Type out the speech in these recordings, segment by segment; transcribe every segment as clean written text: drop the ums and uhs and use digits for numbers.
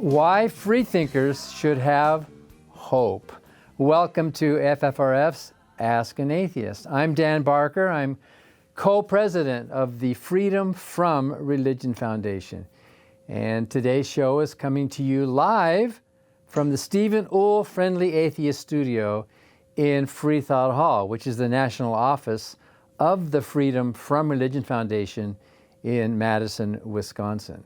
Why freethinkers should have hope. Welcome to FFRF's Ask an Atheist. I'm Dan Barker. I'm co-president of the Freedom from Religion Foundation. And today's show is coming to you live from the Stephen Uhl Friendly Atheist Studio in Freethought Hall, which is the national office of the Freedom from Religion Foundation in Madison, Wisconsin.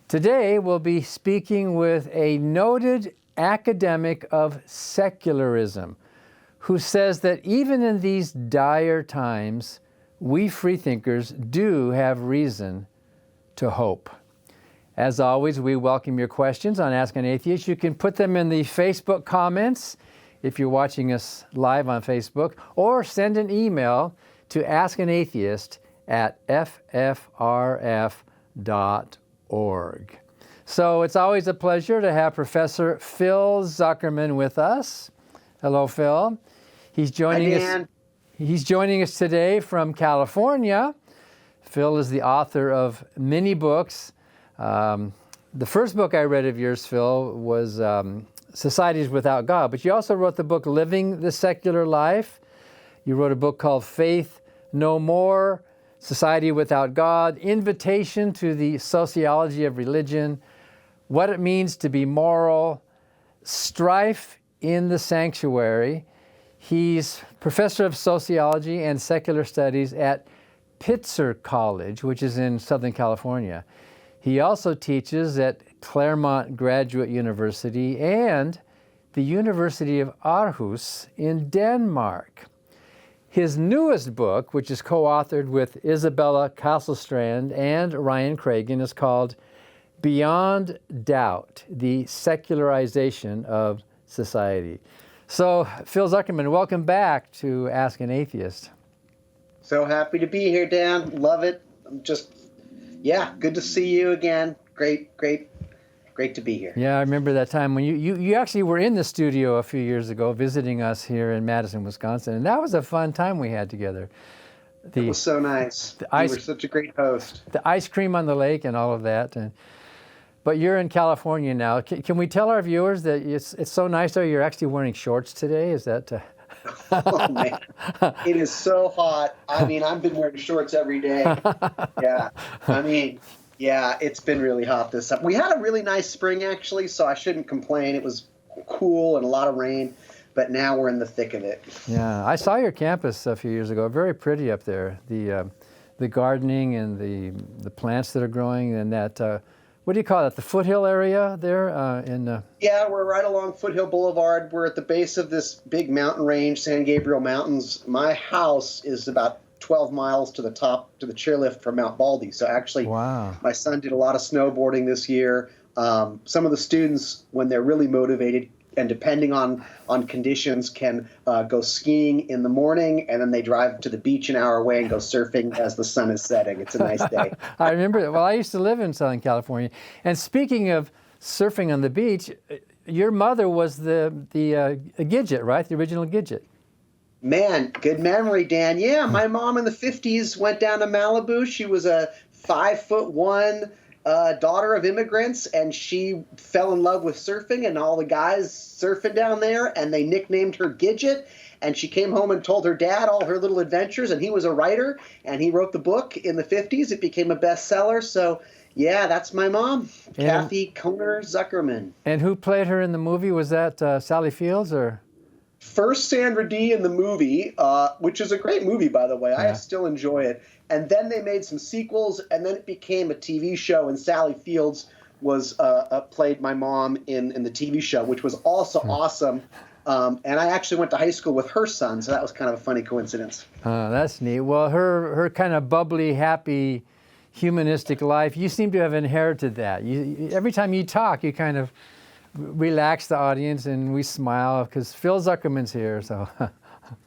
Today, we'll be speaking with a noted academic of secularism who says that even in these dire times, we freethinkers do have reason to hope. As always, we welcome your questions on Ask an Atheist. You can put them in the Facebook comments if you're watching us live on Facebook, or send an email to askanatheist@ffrf.org. So it's always a pleasure to have Professor Phil Zuckerman with us. Hello, Phil. He's joining us today from California. Phil is the author of many books. The first book I read of yours, Phil, was Societies Without God, but you also wrote the book Living the Secular Life. You wrote a book called Faith No More, Society Without God, Invitation to the Sociology of Religion, What It Means to Be Moral, Strife in the Sanctuary. He's professor of sociology and secular studies at Pitzer College, which is in Southern California. He also teaches at Claremont Graduate University and the University of Aarhus in Denmark. His newest book, which is co-authored with Isabella Casselstrand and Ryan Cragen, is called Beyond Doubt, the Secularization of Society. So, Phil Zuckerman, welcome back to Ask an Atheist. So happy to be here, Dan. Love it. I'm just, good to see you again. Great to be here. Yeah, I remember that time when you actually were in the studio a few years ago visiting us here in Madison, Wisconsin, and that was a fun time we had together. It was so nice. You were such a great host. The ice cream on the lake and all of that. But you're in California now. Can we tell our viewers that it's so nice there you're actually wearing shorts today? Is that... Oh, man. It is so hot. I mean, I've been wearing shorts every day. Yeah, it's been really hot this summer. We had a really nice spring, actually, so I shouldn't complain. It was cool and a lot of rain, but now we're in the thick of it. Yeah, I saw your campus a few years ago. Very pretty up there. The gardening and the plants that are growing, and that, what do you call it, the foothill area there? Yeah, we're right along Foothill Boulevard. We're at the base of this big mountain range, San Gabriel Mountains. My house is about 12 miles to the top, to the chairlift from Mount Baldy. So actually, wow. My son did a lot of snowboarding this year. Some of the students, when they're really motivated and depending on conditions, can go skiing in the morning, and then they drive to the beach an hour away and go surfing as the sun is setting. It's a nice day. I remember that. Well, I used to live in Southern California. And speaking of surfing on the beach, your mother was the Gidget, right? The original Gidget. Man, good memory, Dan. Yeah, my mom in the 50s went down to Malibu. She was a 5'1" daughter of immigrants, and she fell in love with surfing and all the guys surfing down there, and they nicknamed her Gidget. And she came home and told her dad all her little adventures, and he was a writer, and he wrote the book in the 50s. It became a bestseller. So, yeah, that's my mom, Kathy Koner Zuckerman. And who played her in the movie? Was that Sally Fields or... First Sandra Dee in the movie, which is a great movie, by the way. I still enjoy it. And then they made some sequels, and then it became a TV show, and Sally Fields was played my mom in the TV show, which was also awesome. And I actually went to high school with her son, so that was kind of a funny coincidence. That's neat. Well, her kind of bubbly, happy, humanistic life, you seem to have inherited that. Every time you talk, you kind of relax the audience, and we smile because Phil Zuckerman's here. So.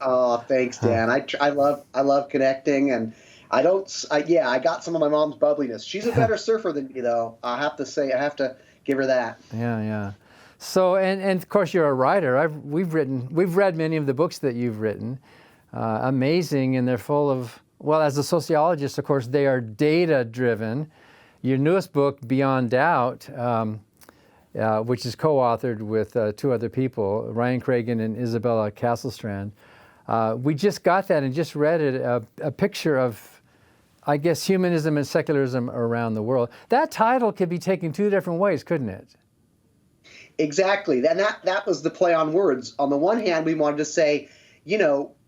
Oh, thanks, Dan. I love connecting, and I got some of my mom's bubbliness. She's a better surfer than me, though. I have to say, I have to give her that. Yeah. So, and of course, you're a writer. We've read many of the books that you've written. Amazing, and they're full of, well, as a sociologist, of course, they are data-driven. Your newest book, Beyond Doubt, which is co-authored with two other people, Ryan Cragen and Isabella Castlestrand. We just got that and just read it, a picture of, I guess, humanism and secularism around the world. That title could be taken two different ways, couldn't it? Exactly. And that was the play on words. On the one hand, we wanted to say,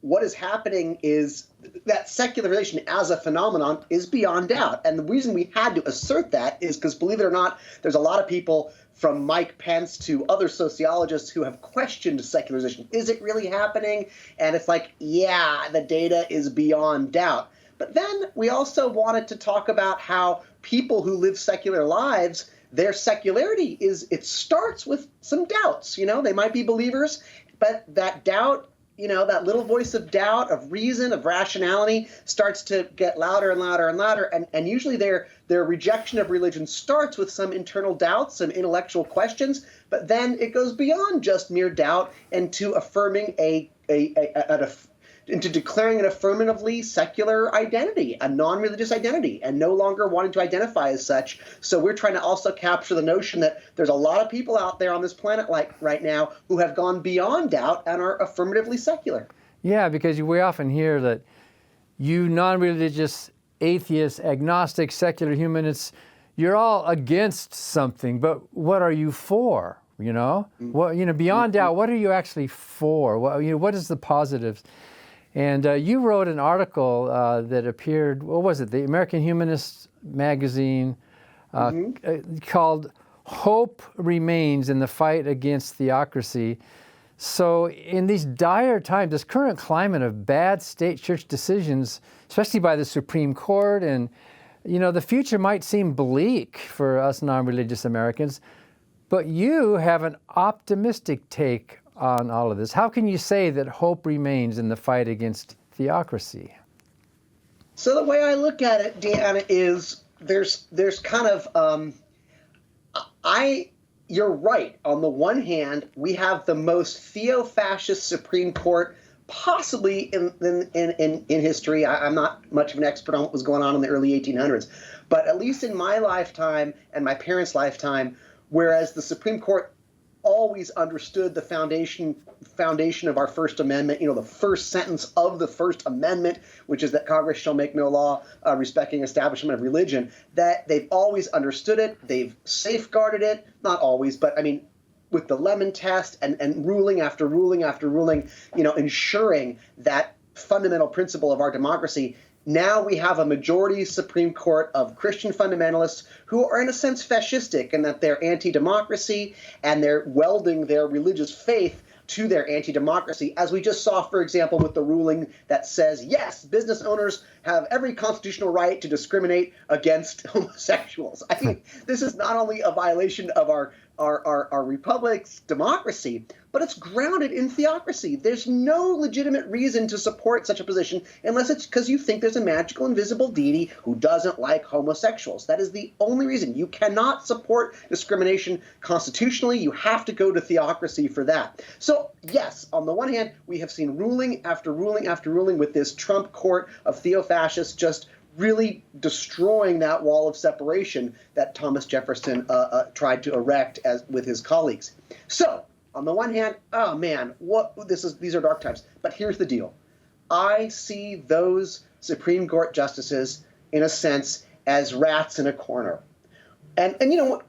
what is happening is that secularization as a phenomenon is beyond doubt. And the reason we had to assert that is because, believe it or not, there's a lot of people from Mike Pence to other sociologists who have questioned secularization. Is it really happening? And it's like, yeah, the data is beyond doubt. But then we also wanted to talk about how people who live secular lives, their secularity it starts with some doubts. They might be believers, but that doubt, that little voice of doubt, of reason, of rationality starts to get louder and louder and louder. And usually their rejection of religion starts with some internal doubts, some intellectual questions, but then it goes beyond just mere doubt into affirming into declaring an affirmatively secular identity, a non-religious identity, and no longer wanting to identify as such. So we're trying to also capture the notion that there's a lot of people out there on this planet, like right now, who have gone beyond doubt and are affirmatively secular. Yeah, because we often hear that you non-religious, atheists, agnostic, secular humanists, you're all against something, but what are you for? Beyond doubt, what are you actually for? What is the positives? And you wrote an article that appeared, what was it, the American Humanist magazine, called Hope Remains in the Fight Against Theocracy. So in these dire times, this current climate of bad state church decisions, especially by the Supreme Court, and the future might seem bleak for us non-religious Americans, but you have an optimistic take on all of this. How can you say that hope remains in the fight against theocracy? So the way I look at it, Dan, is there's kind of you're right. On the one hand, we have the most theo-fascist Supreme Court possibly in history. I'm not much of an expert on what was going on in the early 1800s, but at least in my lifetime and my parents' lifetime, whereas the Supreme Court always understood the foundation of our First Amendment, the first sentence of the First Amendment, which is that Congress shall make no law respecting establishment of religion, that they've always understood it, they've safeguarded it, not always, but with the Lemon Test and ruling after ruling after ruling, ensuring that fundamental principle of our democracy. Now we have a majority Supreme Court of Christian fundamentalists who are in a sense fascistic in that they're anti-democracy and they're welding their religious faith to their anti-democracy, as we just saw, for example, with the ruling that says, yes, business owners have every constitutional right to discriminate against homosexuals. I mean, this is not only a violation of our republic's democracy, but it's grounded in theocracy. There's no legitimate reason to support such a position unless it's because you think there's a magical invisible deity who doesn't like homosexuals. That is the only reason. You cannot support discrimination constitutionally. You have to go to theocracy for that. So yes, on the one hand, we have seen ruling after ruling after ruling with this Trump court of theo-fascists just really destroying that wall of separation that Thomas Jefferson tried to erect with his colleagues. So on the one hand, oh man, these are dark times. But here's the deal. I see those Supreme Court justices, in a sense, as rats in a corner. And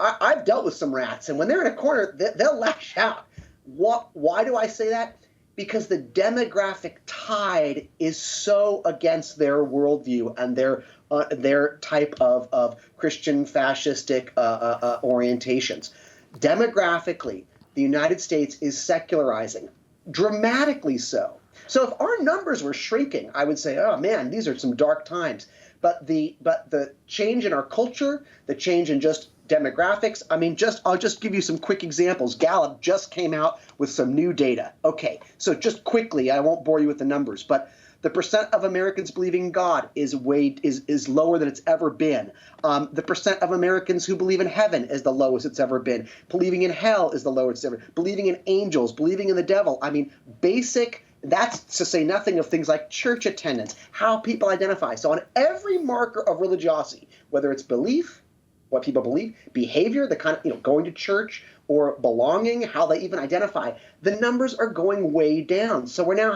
I've dealt with some rats, and when they're in a corner, they'll lash out. Why do I say that? Because the demographic tide is so against their worldview and their type of Christian fascistic orientations. Demographically, the United States is secularizing, dramatically so. So if our numbers were shrinking, I would say, oh man, these are some dark times. But the change in our culture, the change in just demographics, I'll just give you some quick examples. Gallup just came out with some new data. Okay, so just quickly, I won't bore you with the numbers, but the percent of Americans believing in God is lower than it's ever been. The percent of Americans who believe in heaven is the lowest it's ever been. Believing in hell is the lowest it's ever been. Believing in angels, believing in the devil. Basic. That's to say nothing of things like church attendance, how people identify. So on every marker of religiosity, whether it's belief, what people believe, behavior, the kind of, going to church or belonging, how they even identify, the numbers are going way down. So we're now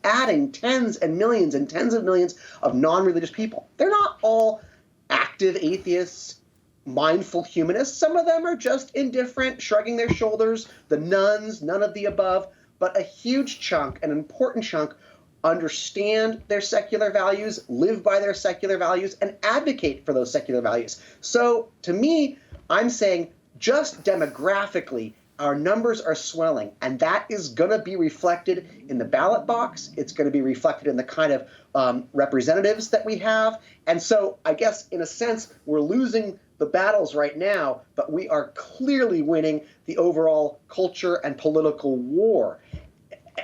adding tens and millions and tens of millions of non-religious people. They're not all active atheists, mindful humanists. Some of them are just indifferent, shrugging their shoulders, the nones, none of the above. But a huge chunk, an important chunk, understand their secular values, live by their secular values, and advocate for those secular values. So to me, I'm saying just demographically, our numbers are swelling, and that is going to be reflected in the ballot box. It's going to be reflected in the kind of representatives that we have. And so I guess, in a sense, we're losing the battles right now, but we are clearly winning the overall culture and political war.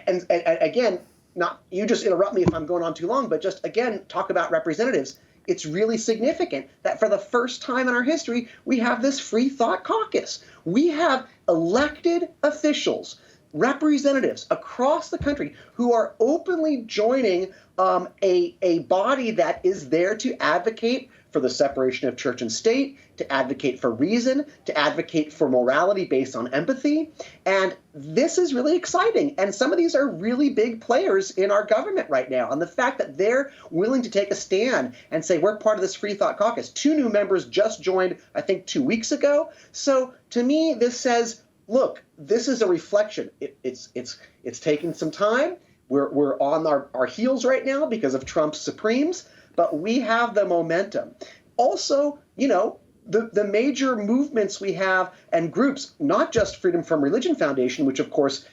And again, not you just interrupt me if I'm going on too long, but just again, talk about representatives. It's really significant that for the first time in our history, we have this free thought caucus. We have elected officials, representatives across the country who are openly joining a body that is there to advocate for the separation of church and state, to advocate for reason, to advocate for morality based on empathy. And this is really exciting. And some of these are really big players in our government right now. And the fact that they're willing to take a stand and say, we're part of this free thought caucus. 2 new members just joined, I think, 2 weeks ago. So to me, this says, look, this is a reflection. It's taking some time. We're on our heels right now because of Trump's Supremes, but we have the momentum. Also, the major movements we have and groups, not just Freedom from Religion Foundation, which of course,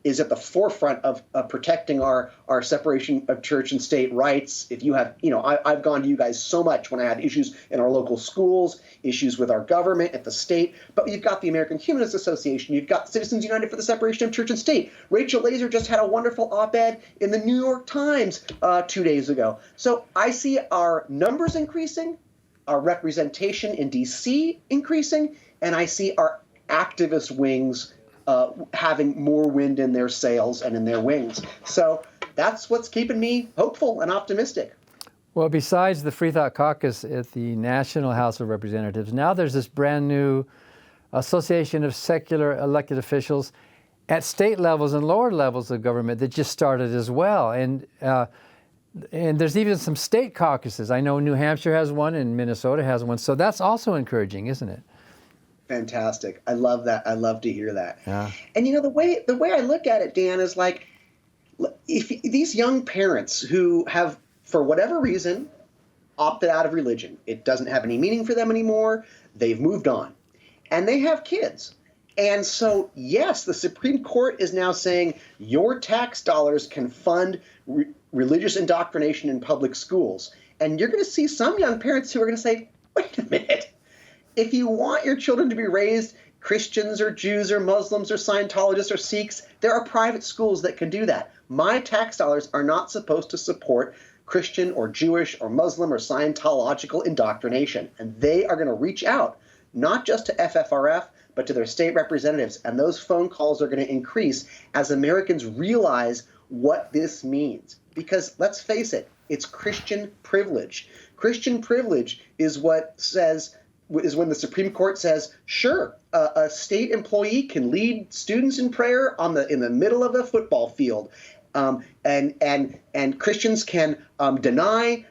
is at the forefront of protecting our separation of church and state rights. If you have, I've gone to you guys so much when I had issues in our local schools, issues with our government at the state, but you've got the American Humanist Association, you've got Citizens United for the Separation of Church and State. Rachel Laser just had a wonderful op-ed in the New York Times 2 days ago. So I see our numbers increasing, our representation in DC increasing, and I see our activist wings having more wind in their sails and in their wings. So that's what's keeping me hopeful and optimistic. Well, besides the Free Thought Caucus at the National House of Representatives, now there's this brand new Association of Secular Elected Officials at state levels and lower levels of government that just started as well. And there's even some state caucuses. I know New Hampshire has one and Minnesota has one. So that's also encouraging, isn't it? Fantastic. I love that. I love to hear that. Yeah. And the way I look at it, Dan, is like, if these young parents who have, for whatever reason, opted out of religion, it doesn't have any meaning for them anymore, they've moved on, and they have kids. And so, yes, the Supreme Court is now saying your tax dollars can fund religious indoctrination in public schools. And you're going to see some young parents who are going to say, wait a minute. If you want your children to be raised Christians or Jews or Muslims or Scientologists or Sikhs, there are private schools that can do that. My tax dollars are not supposed to support Christian or Jewish or Muslim or Scientological indoctrination. And they are going to reach out, not just to FFRF, but to their state representatives. And those phone calls are going to increase as Americans realize what this means. Because let's face it, it's Christian privilege. Christian privilege is when the Supreme Court says, sure, a state employee can lead students in prayer in the middle of a football field, and Christians can deny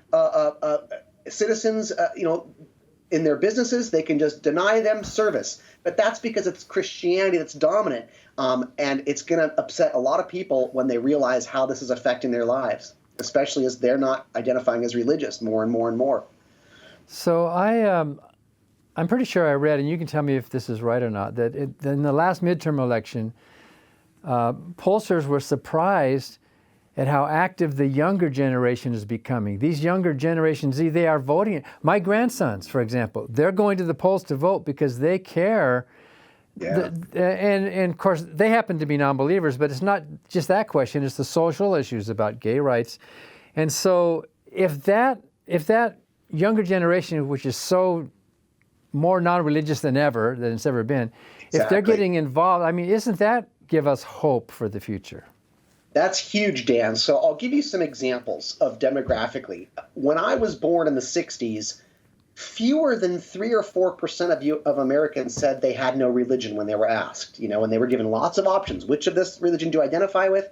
citizens, in their businesses. They can just deny them service, but that's because it's Christianity that's dominant, and it's going to upset a lot of people when they realize how this is affecting their lives, especially as they're not identifying as religious more and more and more. So I'm pretty sure I read, and you can tell me if this is right or not, that in the last midterm election, pollsters were surprised at how active the younger generation is becoming. These younger generations, they are voting. My grandsons, for example, they're going to the polls to vote because they care. Yeah. And of course, they happen to be non-believers, but it's not just that question, it's the social issues about gay rights. And so if that younger generation, which is so more non-religious than it's ever been, exactly. If they're getting involved, isn't that give us hope for the future? That's huge, Dan. So I'll give you some examples of demographically. When I was born in the 60s, fewer than 3 or 4% of Americans said they had no religion when they were asked, when they were given lots of options. Which of this religion do you identify with?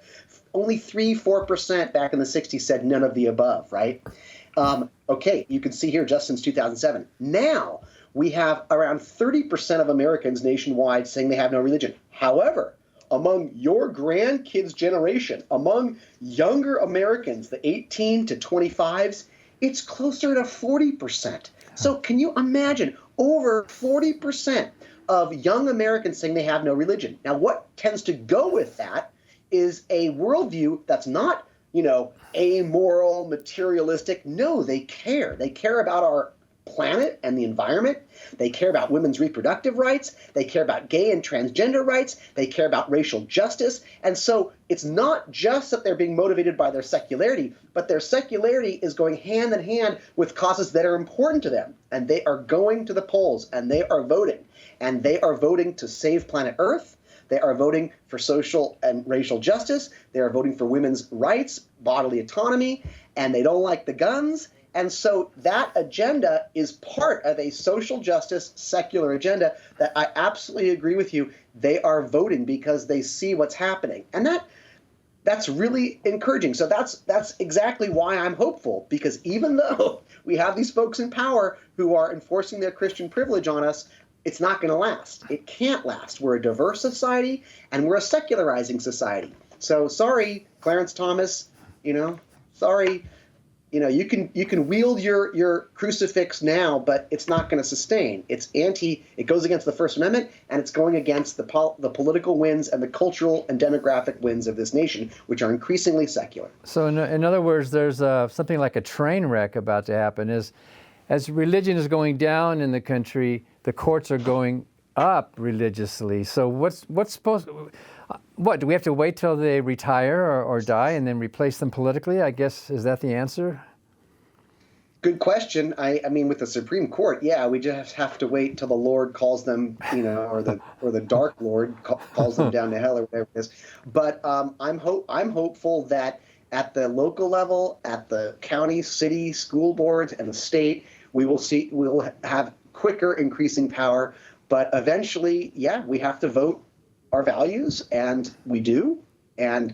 Only 3-4% back in the 60s said none of the above, right? Okay, you can see here just since 2007. Now we have around 30% of Americans nationwide saying they have no religion. However, among your grandkids' generation, among younger Americans, the 18 to 25s, it's closer to 40%. So can you imagine over 40% of young Americans saying they have no religion? Now, what tends to go with that is a worldview that's not, amoral, materialistic. No, they care. They care about our planet and the environment. They care about women's reproductive rights. They care about gay and transgender rights. They care about racial justice. And so it's not just that they're being motivated by their secularity, but their secularity is going hand in hand with causes that are important to them. And they are going to the polls and they are voting. And they are voting to save planet Earth. They are voting for social and racial justice. They are voting for women's rights, bodily autonomy, and they don't like the guns. And so that agenda is part of a social justice, secular agenda that I absolutely agree with you. They are voting because they see what's happening. And that's really encouraging. So that's exactly why I'm hopeful, because even though we have these folks in power who are enforcing their Christian privilege on us, it's not going to last. It can't last. We're a diverse society and we're a secularizing society. So sorry, Clarence Thomas, sorry. You can wield your crucifix now, but it's not going to sustain. It goes against the First Amendment, and it's going against the political winds and the cultural and demographic winds of this nation, which are increasingly secular. So in other words, there's something like a train wreck about to happen. As religion is going down in the country, the courts are going up religiously. So what's supposed? What do we have to wait till they retire or die and then replace them politically? I guess, is that the answer? Good question. I mean, with the Supreme Court, yeah, we just have to wait till the Lord calls them, or the Dark Lord calls them down to hell or whatever it is. But I'm hopeful that at the local level, at the county, city, school boards, and the state, we'll have quicker increasing power. But eventually, yeah, we have to vote our values, and we do. And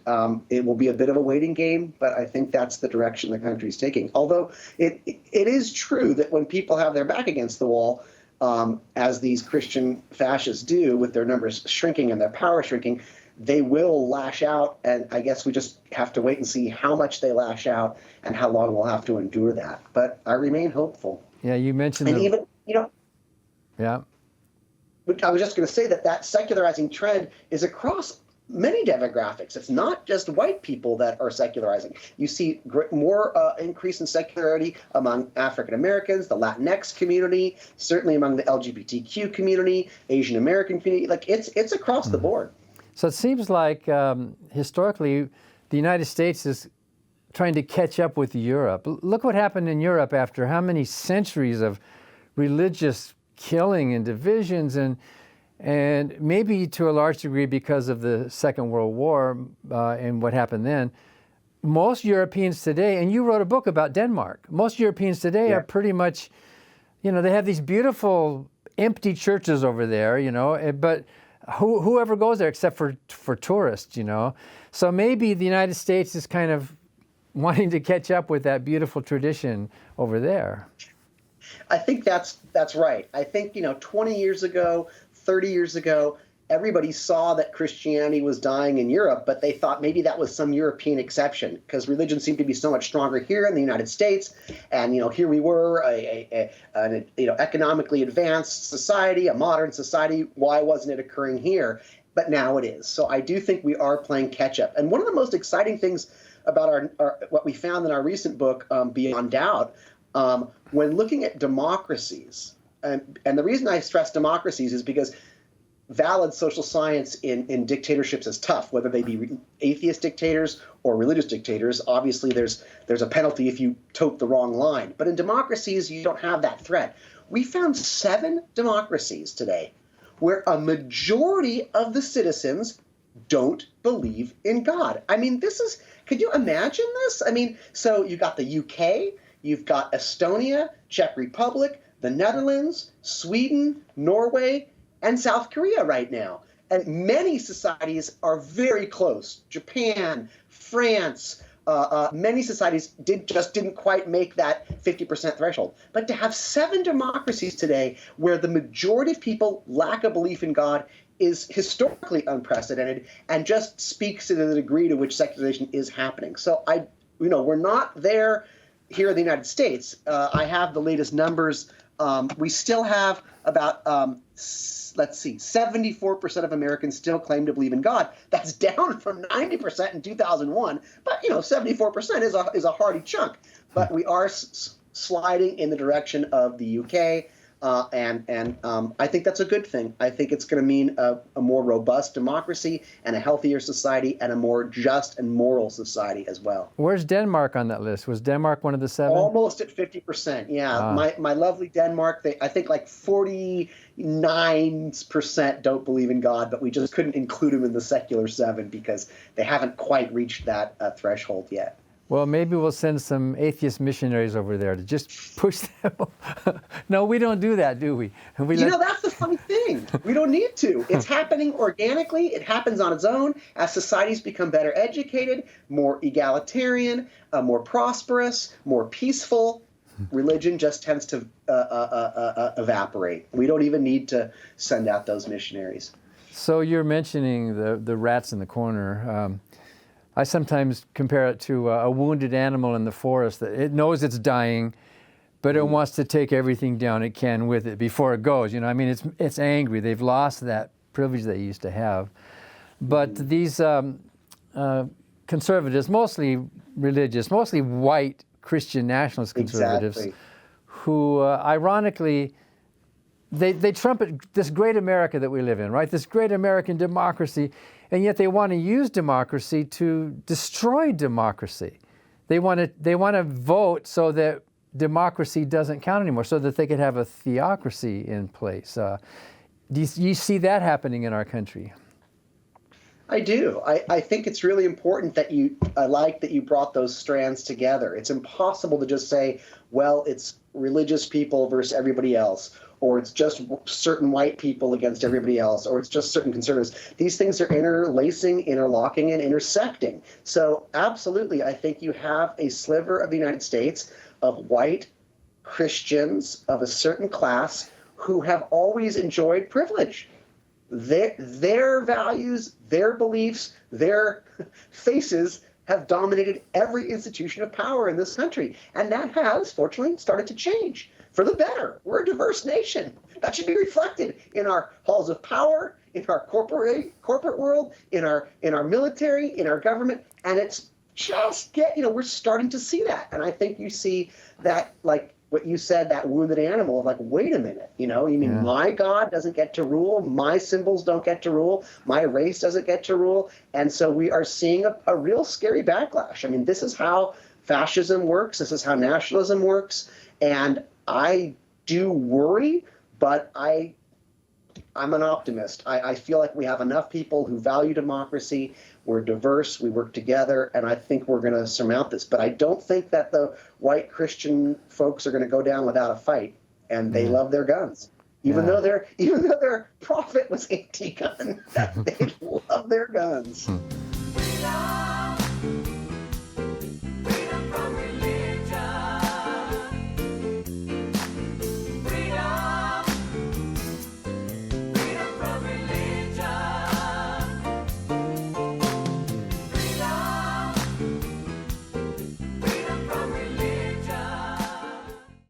it will be a bit of a waiting game, but I think that's the direction the country is taking. Although it is true that when people have their back against the wall, as these Christian fascists do, with their numbers shrinking and their power shrinking, they will lash out. And I guess we just have to wait and see how much they lash out and how long we'll have to endure that. But I remain hopeful. Yeah, you mentioned Yeah. I was just going to say that secularizing trend is across many demographics. It's not just white people that are secularizing. You see more increase in secularity among African Americans, the Latinx community, certainly among the LGBTQ community, Asian American community. Like it's across the board. So it seems like historically the United States is trying to catch up with Europe. Look what happened in Europe after how many centuries of religious killing and divisions, and maybe to a large degree because of the Second World War and what happened then. Most Europeans today, and you wrote a book about Denmark, most Europeans today are pretty much, they have these beautiful empty churches over there, but whoever goes there except for tourists, So maybe the United States is kind of wanting to catch up with that beautiful tradition over there. I think that's right. I think, 20 years ago, 30 years ago, everybody saw that Christianity was dying in Europe, but they thought maybe that was some European exception because religion seemed to be so much stronger here in the United States. And, here we were, an economically advanced society, a modern society. Why wasn't it occurring here? But now it is. So I do think we are playing catch up. And one of the most exciting things about our what we found in our recent book, Beyond Doubt, when looking at democracies, and the reason I stress democracies is because valid social science in dictatorships is tough, whether they be atheist dictators or religious dictators. Obviously, there's a penalty if you tote the wrong line. But in democracies, you don't have that threat. We found 7 democracies today where a majority of the citizens don't believe in God. I mean, could you imagine this? I mean, so you got the UK, you've got Estonia, Czech Republic, the Netherlands, Sweden, Norway, and South Korea right now. And many societies are very close. Japan, France, many societies didn't quite make that 50% threshold. But to have 7 democracies today where the majority of people lack a belief in God is historically unprecedented and just speaks to the degree to which secularization is happening. So we're not there here in the United States. I have the latest numbers. We still have about 74% of Americans still claim to believe in God. That's down from 90% in 2001. But 74% is a hearty chunk. But we are sliding in the direction of the UK. And I think that's a good thing. I think it's going to mean a more robust democracy and a healthier society and a more just and moral society as well. Where's Denmark on that list? Was Denmark one of the 7? Almost at 50%. Yeah, my lovely Denmark. I think like 49% don't believe in God, but we just couldn't include them in the secular 7 because they haven't quite reached that threshold yet. Well, maybe we'll send some atheist missionaries over there to just push them. No, we don't do that, do we? That's the funny thing. We don't need to. It's happening organically. It happens on its own as societies become better educated, more egalitarian, more prosperous, more peaceful. Religion just tends to evaporate. We don't even need to send out those missionaries. So you're mentioning the rats in the corner. I sometimes compare it to a wounded animal in the forest that it knows it's dying, but it wants to take everything down it can with it before it goes. It's angry. They've lost that privilege they used to have. But these conservatives, mostly religious, mostly white Christian nationalist conservatives, who ironically, they trumpet this great America that we live in, right? This great American democracy. And yet they want to use democracy to destroy democracy. They want to vote so that democracy doesn't count anymore, so that they could have a theocracy in place. Do you see that happening in our country? I do. I think it's really important that I like that you brought those strands together. It's impossible to just say, well, it's religious people versus everybody else, or it's just certain white people against everybody else, or it's just certain conservatives. These things are interlacing, interlocking, and intersecting. So absolutely, I think you have a sliver of the United States of white Christians of a certain class who have always enjoyed privilege. Their values, their beliefs, their faces have dominated every institution of power in this country. And that has, fortunately, started to change for the better. We're a diverse nation. That should be reflected in our halls of power, in our corporate world, in our military, in our government. And it's just we're starting to see that. And I think you see that, like what you said, that wounded animal of like, wait a minute, you mean my God doesn't get to rule, my symbols don't get to rule, my race doesn't get to rule. And so we are seeing a real scary backlash. I mean, this is how fascism works. This is how nationalism works. And I do worry, but I'm an optimist. I feel like we have enough people who value democracy. We're diverse. We work together, and I think we're going to surmount this. But I don't think that the white Christian folks are going to go down without a fight. And they love their guns, even though their prophet was anti-gun. They love their guns.